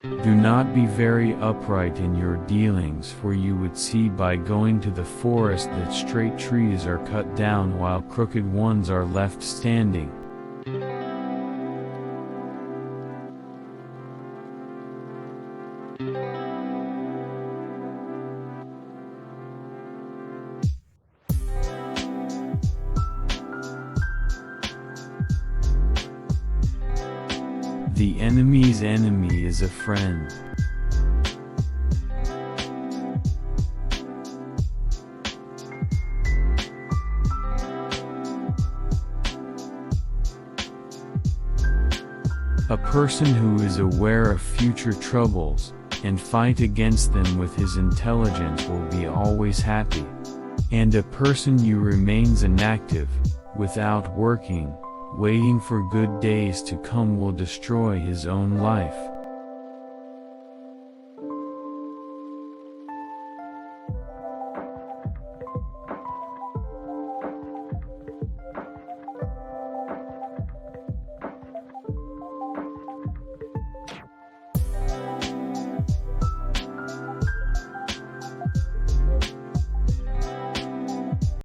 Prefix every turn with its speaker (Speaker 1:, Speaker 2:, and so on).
Speaker 1: Do not be very upright in your dealings, for you would see by going to the forest that straight trees are cut down while crooked ones are left standing. The enemy's enemy is a friend. A person who is aware of future troubles, and fight against them with his intelligence will be always happy. And a person who remains inactive, without working, waiting for good days to come will destroy his own life.